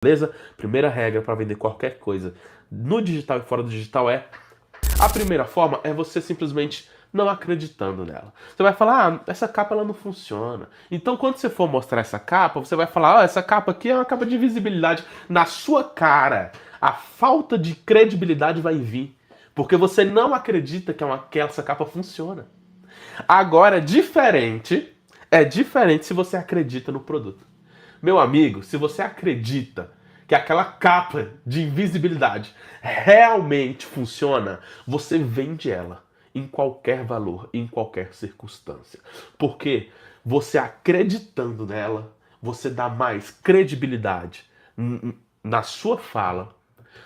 Beleza? Primeira regra para vender qualquer coisa no digital e fora do digital é... A primeira forma é você simplesmente não acreditando nela. Você vai falar, essa capa ela não funciona. Então quando você for mostrar essa capa, você vai falar, essa capa aqui é uma capa de visibilidade. Na sua cara, a falta de credibilidade vai vir. Porque você não acredita que essa capa funciona. Agora, é diferente se você acredita no produto. Meu amigo, se você acredita que aquela capa de invisibilidade realmente funciona, você vende ela em qualquer valor, em qualquer circunstância. Porque você acreditando nela, você dá mais credibilidade na sua fala,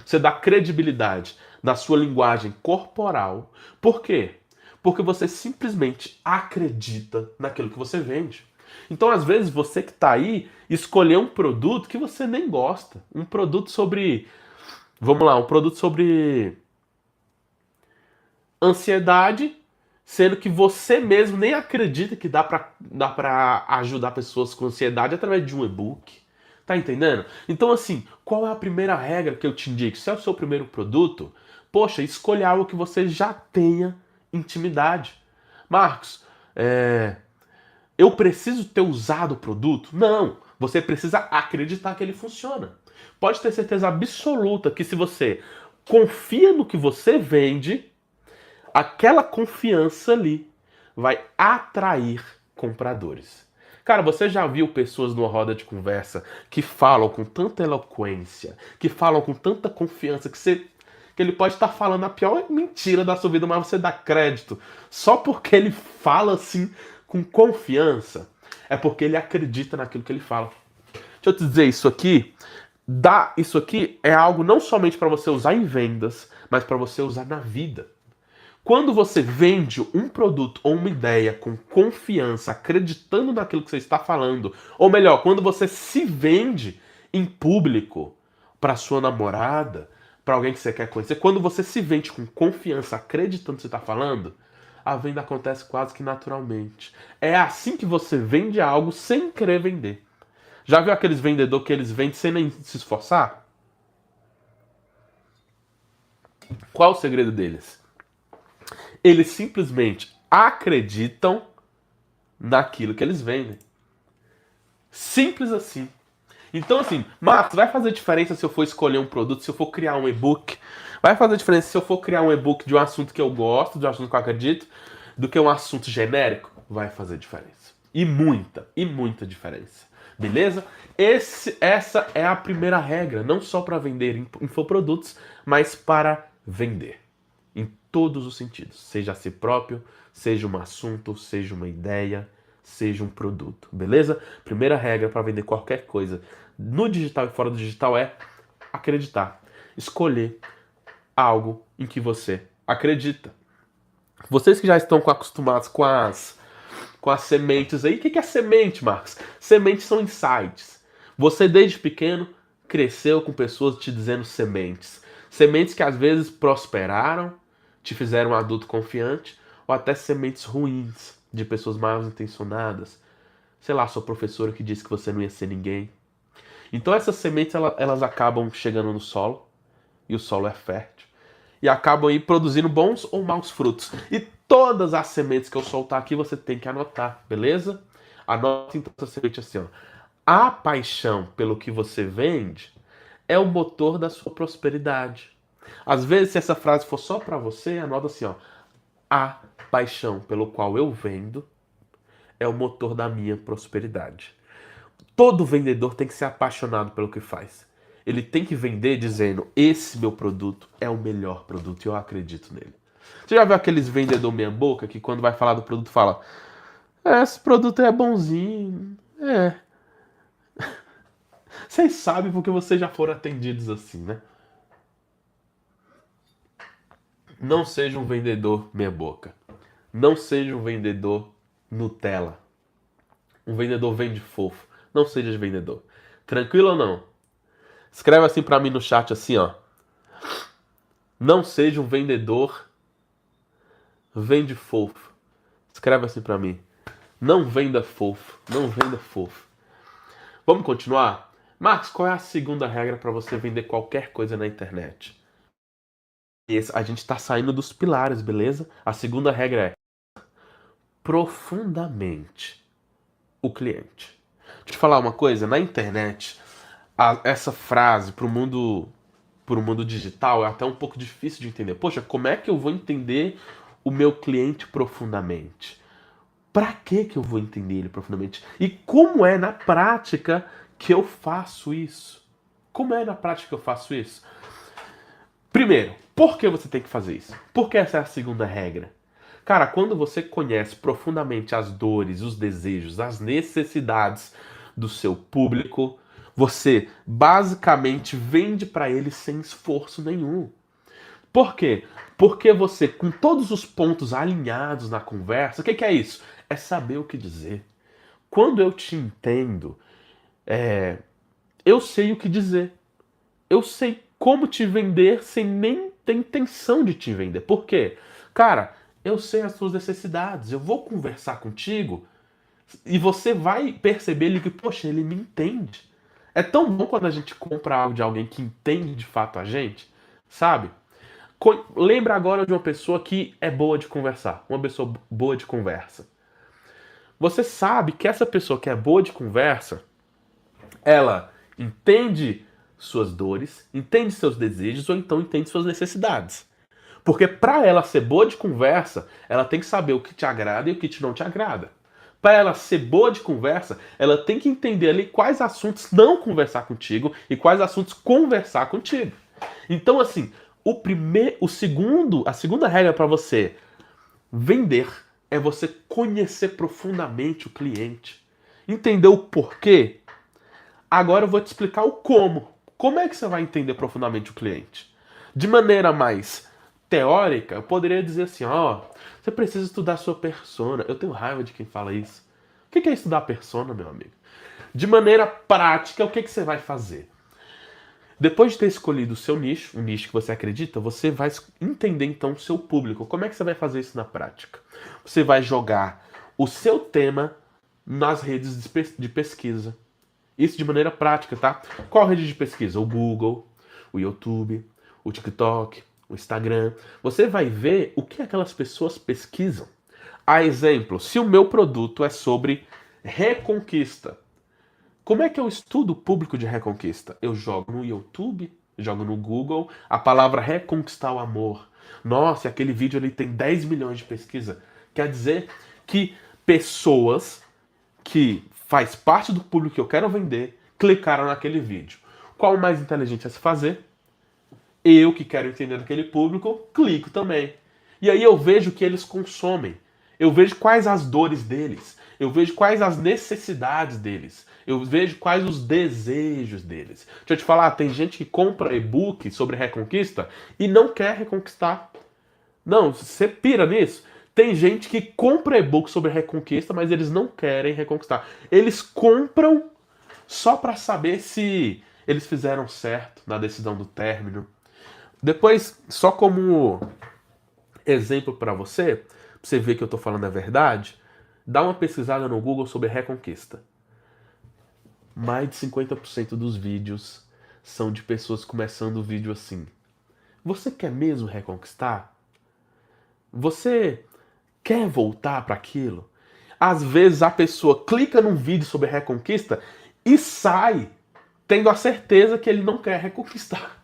você dá credibilidade na sua linguagem corporal. Por quê? Porque você simplesmente acredita naquilo que você vende. Então, às vezes, você que está aí, escolher um produto que você nem gosta. Um produto sobre... Vamos lá, um produto sobre ansiedade, sendo que você mesmo nem acredita que dá pra ajudar pessoas com ansiedade através de um e-book. Tá entendendo? Então, assim, qual é a primeira regra que eu te indico? Se é o seu primeiro produto, poxa, escolha algo que você já tenha intimidade. Marcos, eu preciso ter usado o produto? Não. Você precisa acreditar que ele funciona. Pode ter certeza absoluta que se você confia no que você vende, aquela confiança ali vai atrair compradores. Cara, você já viu pessoas numa roda de conversa que falam com tanta eloquência, que falam com tanta confiança, que ele pode estar falando a pior mentira da sua vida, mas você dá crédito só porque ele fala assim com confiança? É porque ele acredita naquilo que ele fala. Deixa eu te dizer, isso aqui é algo não somente para você usar em vendas, mas para você usar na vida. Quando você vende um produto ou uma ideia com confiança, acreditando naquilo que você está falando, ou melhor, quando você se vende em público para sua namorada, para alguém que você quer conhecer, quando você se vende com confiança, acreditando no que você está falando, a venda acontece quase que naturalmente. É assim que você vende algo sem querer vender. Já viu aqueles vendedores que eles vendem sem nem se esforçar? Qual o segredo deles? Eles simplesmente acreditam naquilo que eles vendem. Simples assim. Então, assim, Marcos, vai fazer diferença se eu for escolher um produto, se eu for criar um e-book? Vai fazer diferença se eu for criar um e-book de um assunto que eu gosto, de um assunto que eu acredito, do que um assunto genérico? Vai fazer diferença. E muita diferença. Beleza? Essa é a primeira regra, não só para vender infoprodutos, mas para vender. Em todos os sentidos. Seja a si próprio, seja um assunto, seja uma ideia, seja um produto. Beleza? Primeira regra para vender qualquer coisa no digital e fora do digital é acreditar. Escolher algo em que você acredita. Vocês que já estão acostumados com as sementes aí, o que é semente, Marcos? Sementes são insights. Você desde pequeno cresceu com pessoas te dizendo sementes. Sementes que às vezes prosperaram, te fizeram um adulto confiante, ou até sementes ruins de pessoas mal intencionadas. Sei lá, sua professora que disse que você não ia ser ninguém. Então essas sementes elas acabam chegando no solo, e o solo é fértil, e acabam aí produzindo bons ou maus frutos. E todas as sementes que eu soltar aqui você tem que anotar, beleza? Anota então essa semente assim, ó. A paixão pelo que você vende é o motor da sua prosperidade. Às vezes, se essa frase for só para você, anota assim, ó. A paixão pelo qual eu vendo é o motor da minha prosperidade. Todo vendedor tem que ser apaixonado pelo que faz. Ele tem que vender dizendo, esse meu produto é o melhor produto e eu acredito nele. Você já viu aqueles vendedor meia boca que quando vai falar do produto fala, esse produto é bonzinho, Vocês sabem porque vocês já foram atendidos assim, né? Não seja um vendedor meia boca. Não seja um vendedor Nutella. Um vendedor vende fofo. Não seja vendedor. Tranquilo ou não? Escreve assim pra mim no chat assim, ó. Não seja um vendedor vende fofo. Escreve assim pra mim. Não venda fofo. Não venda fofo. Vamos continuar? Marcos, qual é a segunda regra para você vender qualquer coisa na internet? A gente está saindo dos pilares, beleza? A segunda regra é profundamente o cliente. Deixa eu te falar uma coisa, na internet, essa frase pro mundo digital é até um pouco difícil de entender. Poxa, como é que eu vou entender o meu cliente profundamente? Para que eu vou entender ele profundamente? E como é na prática que eu faço isso? Como é na prática que eu faço isso? Primeiro, por que você tem que fazer isso? Porque essa é a segunda regra. Cara, quando você conhece profundamente as dores, os desejos, as necessidades do seu público, você basicamente vende para ele sem esforço nenhum. Por quê? Porque você, com todos os pontos alinhados na conversa, o que é isso? É saber o que dizer. Quando eu te entendo, eu sei o que dizer. Eu sei como te vender sem nem ter intenção de te vender. Por quê? Cara, eu sei as suas necessidades. Eu vou conversar contigo e você vai perceber que, poxa, ele me entende. É tão bom quando a gente compra algo de alguém que entende de fato a gente, sabe? Lembra agora de uma pessoa que é boa de conversar, uma pessoa boa de conversa. Você sabe que essa pessoa que é boa de conversa, ela entende suas dores, entende seus desejos ou então entende suas necessidades. Porque para ela ser boa de conversa, ela tem que saber o que te agrada e o que te não te agrada. Para ela ser boa de conversa, ela tem que entender ali quais assuntos não conversar contigo e quais assuntos conversar contigo. Então, assim, a segunda regra para você vender é você conhecer profundamente o cliente. Entender o porquê? Agora eu vou te explicar o como. Como é que você vai entender profundamente o cliente? De maneira mais teórica, eu poderia dizer assim, ó, você precisa estudar a sua persona. Eu tenho raiva de quem fala isso. O que é estudar a persona, meu amigo? De maneira prática, o que você vai fazer? Depois de ter escolhido o seu nicho, um nicho que você acredita, você vai entender então o seu público. Como é que você vai fazer isso na prática? Você vai jogar o seu tema nas redes de pesquisa. Isso de maneira prática, tá? Qual rede de pesquisa? O Google, o YouTube, o TikTok, o Instagram. Você vai ver o que aquelas pessoas pesquisam. A exemplo, se o meu produto é sobre reconquista, como é que eu estudo o público de reconquista? Eu jogo no YouTube, jogo no Google, a palavra reconquistar o amor. Nossa, aquele vídeo ali tem 10 milhões de pesquisa. Quer dizer que pessoas que faz parte do público que eu quero vender clicaram naquele vídeo. Qual o mais inteligente a se fazer? Eu que quero entender aquele público, clico também. E aí eu vejo o que eles consomem. Eu vejo quais as dores deles. Eu vejo quais as necessidades deles. Eu vejo quais os desejos deles. Deixa eu te falar, tem gente que compra e-book sobre reconquista e não quer reconquistar. Não, você pira nisso. Tem gente que compra e-book sobre reconquista, mas eles não querem reconquistar. Eles compram só para saber se eles fizeram certo na decisão do término. Depois, só como exemplo para você ver que eu tô falando a verdade, dá uma pesquisada no Google sobre reconquista. Mais de 50% dos vídeos são de pessoas começando o vídeo assim. Você quer mesmo reconquistar? Você quer voltar para aquilo? Às vezes a pessoa clica num vídeo sobre reconquista e sai tendo a certeza que ele não quer reconquistar.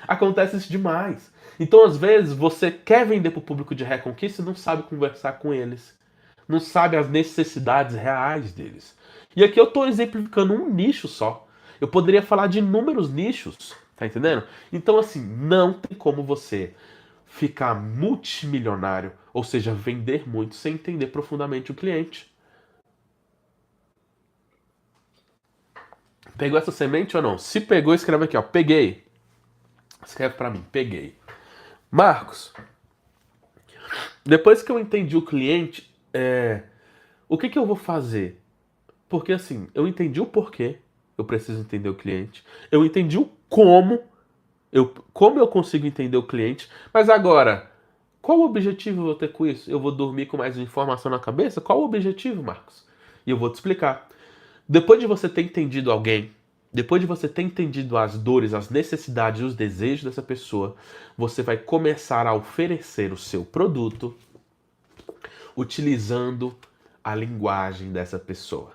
Acontece isso demais. Então, às vezes, você quer vender para o público de reconquista e não sabe conversar com eles. Não sabe as necessidades reais deles. E aqui eu estou exemplificando um nicho só. Eu poderia falar de inúmeros nichos, tá entendendo? Então, assim, não tem como você ficar multimilionário, ou seja, vender muito, sem entender profundamente o cliente. Pegou essa semente ou não? Se pegou, escreve aqui, ó. Peguei. Escreve pra mim, peguei. Marcos, depois que eu entendi o cliente, o que eu vou fazer? Porque assim, eu entendi o porquê, eu preciso entender o cliente. Eu entendi o como eu consigo entender o cliente. Mas agora, qual o objetivo eu vou ter com isso? Eu vou dormir com mais informação na cabeça? Qual o objetivo, Marcos? E eu vou te explicar. Depois de você ter entendido alguém, Depois de você ter entendido as dores, as necessidades e os desejos dessa pessoa, você vai começar a oferecer o seu produto utilizando a linguagem dessa pessoa.